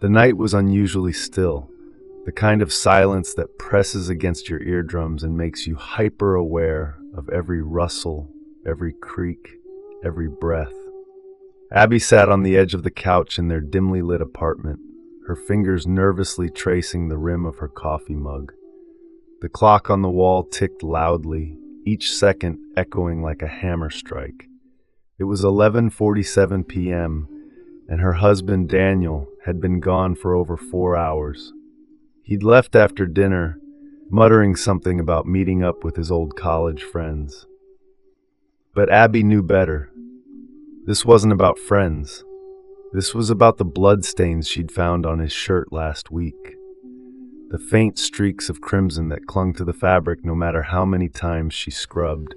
The night was unusually still, the kind of silence that presses against your eardrums and makes you hyper-aware of every rustle, every creak, every breath. Abby sat on the edge of the couch in their dimly lit apartment, her fingers nervously tracing the rim of her coffee mug. The clock on the wall ticked loudly, each second echoing like a hammer strike. It was 11:47 p.m., and her husband Daniel had been gone for over 4 hours. He'd left after dinner, muttering something about meeting up with his old college friends. But Abby knew better. This wasn't about friends. This was about the bloodstains she'd found on his shirt last week. The faint streaks of crimson that clung to the fabric no matter how many times she scrubbed.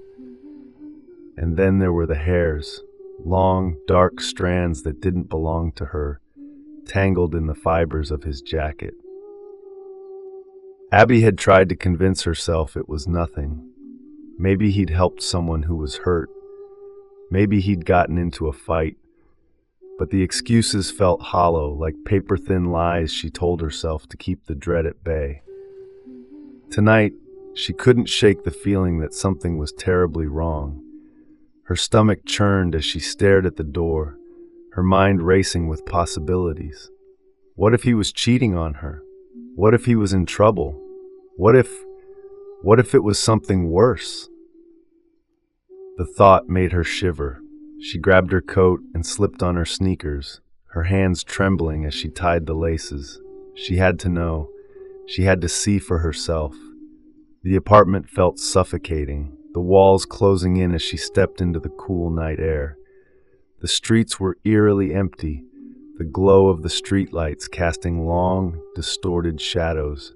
And then there were the hairs, long, dark strands that didn't belong to her, tangled in the fibers of his jacket. Abby had tried to convince herself it was nothing. Maybe he'd helped someone who was hurt. Maybe he'd gotten into a fight. But the excuses felt hollow, like paper-thin lies she told herself to keep the dread at bay. Tonight, she couldn't shake the feeling that something was terribly wrong. Her stomach churned as she stared at the door, her mind racing with possibilities. What if he was cheating on her? What if he was in trouble? What if it was something worse? The thought made her shiver. She grabbed her coat and slipped on her sneakers, her hands trembling as she tied the laces. She had to know. She had to see for herself. The apartment felt suffocating, the walls closing in as she stepped into the cool night air. The streets were eerily empty, the glow of the streetlights casting long, distorted shadows.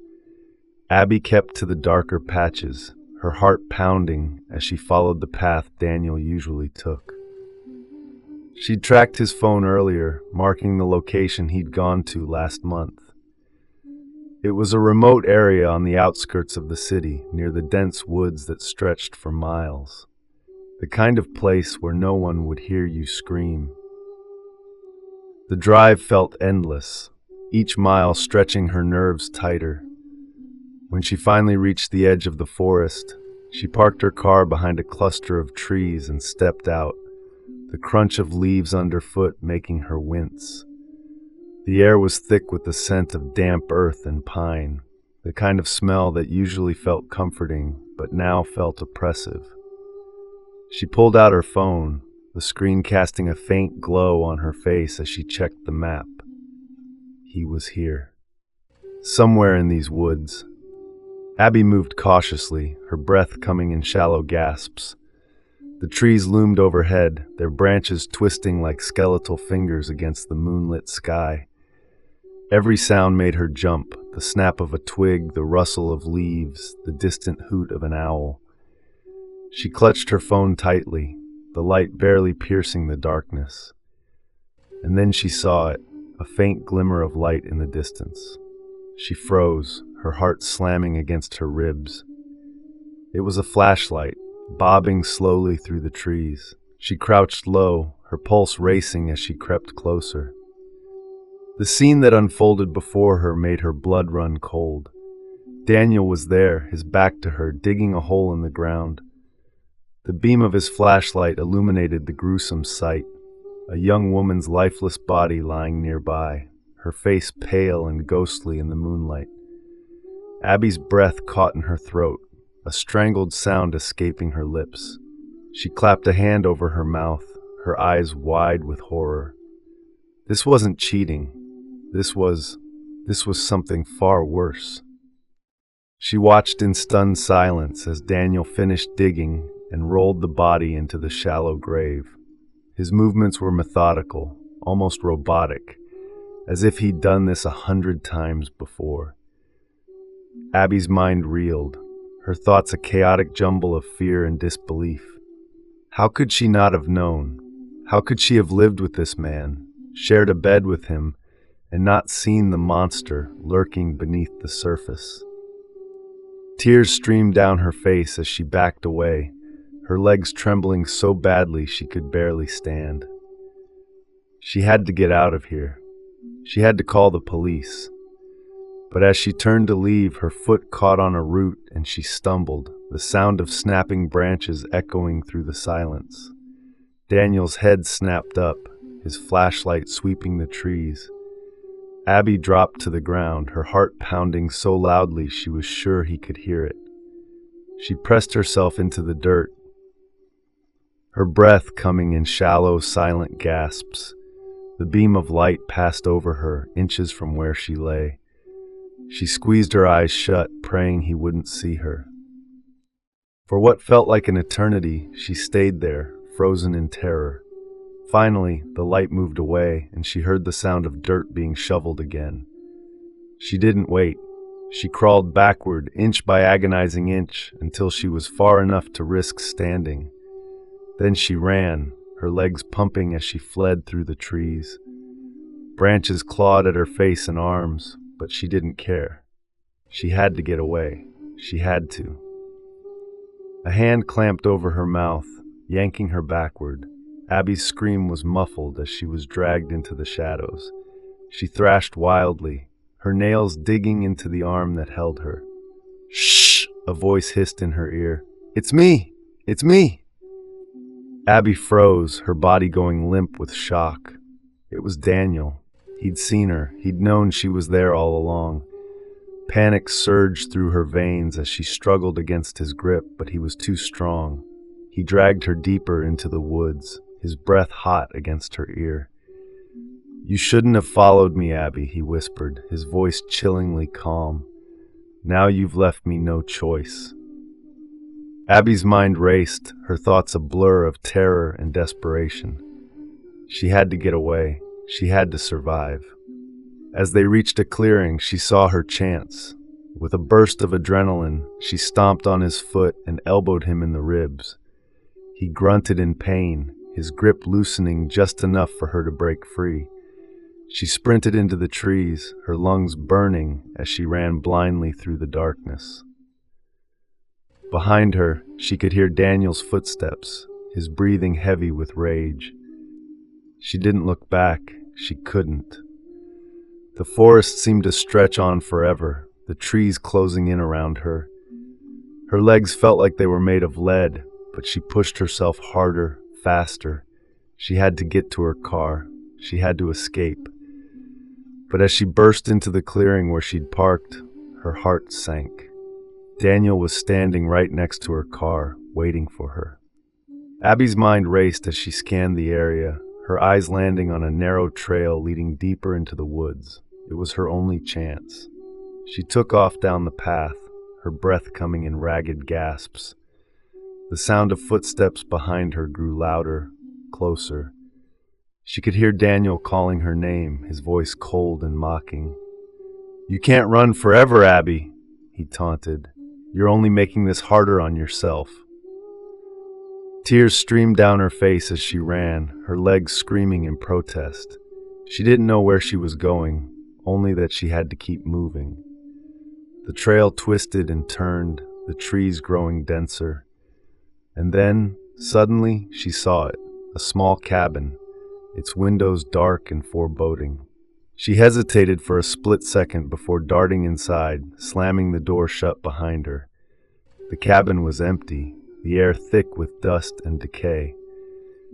Abby kept to the darker patches, her heart pounding as she followed the path Daniel usually took. She'd tracked his phone earlier, marking the location he'd gone to last month. It was a remote area on the outskirts of the city, near the dense woods that stretched for miles. The kind of place where no one would hear you scream. The drive felt endless, each mile stretching her nerves tighter. When she finally reached the edge of the forest, she parked her car behind a cluster of trees and stepped out, the crunch of leaves underfoot making her wince. The air was thick with the scent of damp earth and pine, the kind of smell that usually felt comforting but now felt oppressive. She pulled out her phone, the screen casting a faint glow on her face as she checked the map. He was here, somewhere in these woods. Abby moved cautiously, her breath coming in shallow gasps. The trees loomed overhead, their branches twisting like skeletal fingers against the moonlit sky. Every sound made her jump, the snap of a twig, the rustle of leaves, the distant hoot of an owl. She clutched her phone tightly, the light barely piercing the darkness. And then she saw it, a faint glimmer of light in the distance. She froze, her heart slamming against her ribs. It was a flashlight, bobbing slowly through the trees. She crouched low, her pulse racing as she crept closer. The scene that unfolded before her made her blood run cold. Daniel was there, his back to her, digging a hole in the ground. The beam of his flashlight illuminated the gruesome sight, a young woman's lifeless body lying nearby, her face pale and ghostly in the moonlight. Abby's breath caught in her throat, a strangled sound escaping her lips. She clapped a hand over her mouth, her eyes wide with horror. This wasn't cheating. This was something far worse. She watched in stunned silence as Daniel finished digging and rolled the body into the shallow grave. His movements were methodical, almost robotic, as if he'd done this 100 times before. Abby's mind reeled, her thoughts a chaotic jumble of fear and disbelief. How could she not have known? How could she have lived with this man, shared a bed with him, and not seen the monster lurking beneath the surface? Tears streamed down her face as she backed away, her legs trembling so badly she could barely stand. She had to get out of here. She had to call the police. But as she turned to leave, her foot caught on a root and she stumbled, the sound of snapping branches echoing through the silence. Daniel's head snapped up, his flashlight sweeping the trees. Abby dropped to the ground, her heart pounding so loudly she was sure he could hear it. She pressed herself into the dirt, her breath coming in shallow, silent gasps. The beam of light passed over her, inches from where she lay. She squeezed her eyes shut, praying he wouldn't see her. For what felt like an eternity, she stayed there, frozen in terror. Finally, the light moved away, and she heard the sound of dirt being shoveled again. She didn't wait. She crawled backward, inch by agonizing inch, until she was far enough to risk standing. Then she ran, her legs pumping as she fled through the trees. Branches clawed at her face and arms, but she didn't care. She had to get away. She had to. A hand clamped over her mouth, yanking her backward. Abby's scream was muffled as she was dragged into the shadows. She thrashed wildly, her nails digging into the arm that held her. "Shh!" a voice hissed in her ear. "It's me! It's me!" Abby froze, her body going limp with shock. It was Daniel. He'd seen her. He'd known she was there all along. Panic surged through her veins as she struggled against his grip, but he was too strong. He dragged her deeper into the woods, his breath hot against her ear. "You shouldn't have followed me, Abby," he whispered, his voice chillingly calm. "Now you've left me no choice." Abby's mind raced, her thoughts a blur of terror and desperation. She had to get away. She had to survive. As they reached a clearing, she saw her chance. With a burst of adrenaline, she stomped on his foot and elbowed him in the ribs. He grunted in pain, his grip loosening just enough for her to break free. She sprinted into the trees, her lungs burning as she ran blindly through the darkness. Behind her, she could hear Daniel's footsteps, his breathing heavy with rage. She didn't look back. She couldn't. The forest seemed to stretch on forever, the trees closing in around her. Her legs felt like they were made of lead, but she pushed herself harder, faster. She had to get to her car. She had to escape. But as she burst into the clearing where she'd parked, her heart sank. Daniel was standing right next to her car, waiting for her. Abby's mind raced as she scanned the area, her eyes landing on a narrow trail leading deeper into the woods. It was her only chance. She took off down the path, her breath coming in ragged gasps. The sound of footsteps behind her grew louder, closer. She could hear Daniel calling her name, his voice cold and mocking. "You can't run forever, Abby," he taunted. "You're only making this harder on yourself." Tears streamed down her face as she ran, her legs screaming in protest. She didn't know where she was going, only that she had to keep moving. The trail twisted and turned, the trees growing denser. And then, suddenly, she saw it, a small cabin, its windows dark and foreboding. She hesitated for a split second before darting inside, slamming the door shut behind her. The cabin was empty, the air thick with dust and decay.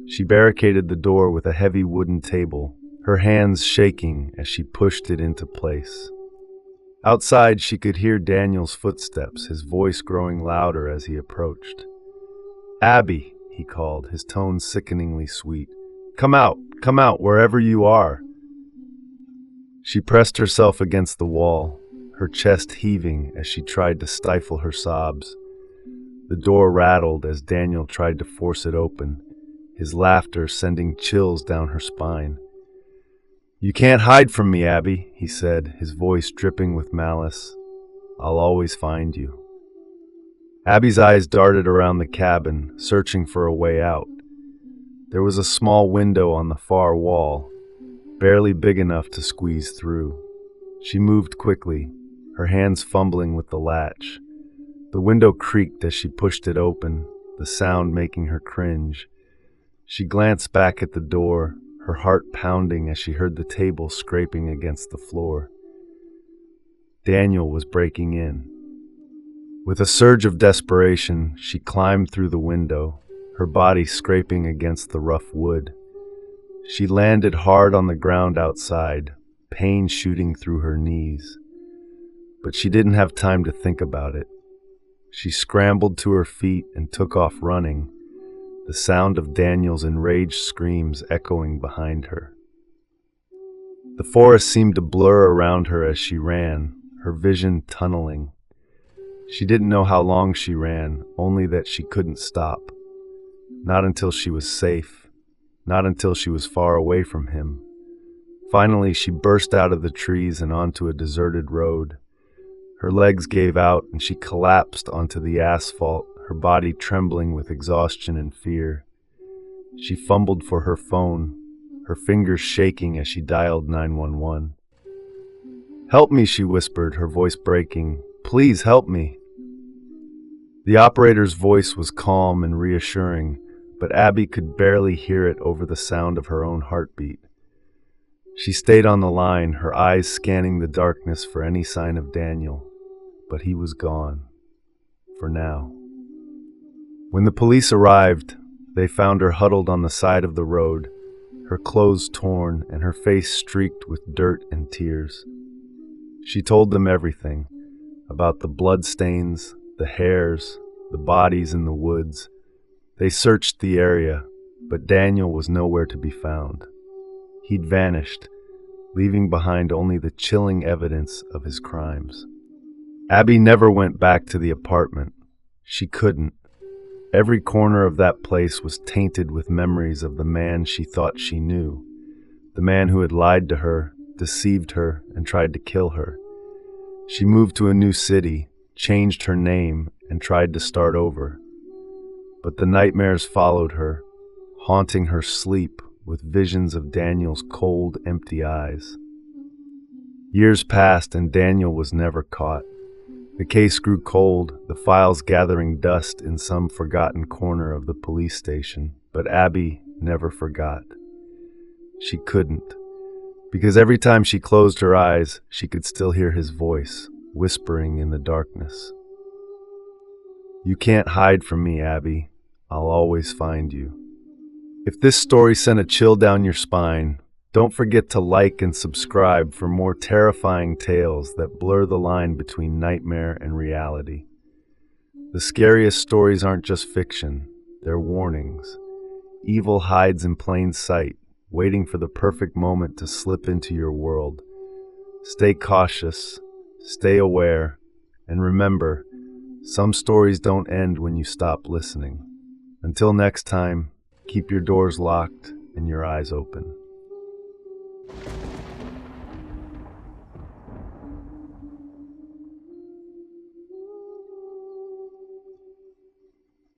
She barricaded the door with a heavy wooden table, her hands shaking as she pushed it into place. Outside, she could hear Daniel's footsteps, his voice growing louder as he approached. "Abby," he called, his tone sickeningly sweet. Come out, wherever you are." She pressed herself against the wall, her chest heaving as she tried to stifle her sobs. The door rattled as Daniel tried to force it open, his laughter sending chills down her spine. "You can't hide from me, Abby," he said, his voice dripping with malice. "I'll always find you." Abby's eyes darted around the cabin, searching for a way out. There was a small window on the far wall, barely big enough to squeeze through. She moved quickly, her hands fumbling with the latch. The window creaked as she pushed it open, the sound making her cringe. She glanced back at the door, her heart pounding as she heard the table scraping against the floor. Daniel was breaking in. With a surge of desperation, she climbed through the window, her body scraping against the rough wood. She landed hard on the ground outside, pain shooting through her knees. But she didn't have time to think about it. She scrambled to her feet and took off running, the sound of Daniel's enraged screams echoing behind her. The forest seemed to blur around her as she ran, her vision tunneling. She didn't know how long she ran, only that she couldn't stop. Not until she was safe, not until she was far away from him. Finally, she burst out of the trees and onto a deserted road. Her legs gave out and she collapsed onto the asphalt, her body trembling with exhaustion and fear. She fumbled for her phone, her fingers shaking as she dialed 911. "Help me," she whispered, her voice breaking. "Please help me." The operator's voice was calm and reassuring, but Abby could barely hear it over the sound of her own heartbeat. She stayed on the line, her eyes scanning the darkness for any sign of Daniel, but he was gone. For now. When the police arrived, they found her huddled on the side of the road, her clothes torn and her face streaked with dirt and tears. She told them everything, about the bloodstains, the hairs, the bodies in the woods. They searched the area, but Daniel was nowhere to be found. He'd vanished, leaving behind only the chilling evidence of his crimes. Abby never went back to the apartment. She couldn't. Every corner of that place was tainted with memories of the man she thought she knew, the man who had lied to her, deceived her, and tried to kill her. She moved to a new city, changed her name, and tried to start over. But the nightmares followed her, haunting her sleep with visions of Daniel's cold, empty eyes. Years passed and Daniel was never caught. The case grew cold, the files gathering dust in some forgotten corner of the police station, but Abby never forgot. She couldn't, because every time she closed her eyes, she could still hear his voice, whispering in the darkness. "You can't hide from me, Abby. I'll always find you." If this story sent a chill down your spine, don't forget to like and subscribe for more terrifying tales that blur the line between nightmare and reality. The scariest stories aren't just fiction, they're warnings. Evil hides in plain sight, waiting for the perfect moment to slip into your world. Stay cautious, stay aware, and remember, some stories don't end when you stop listening. Until next time, keep your doors locked and your eyes open.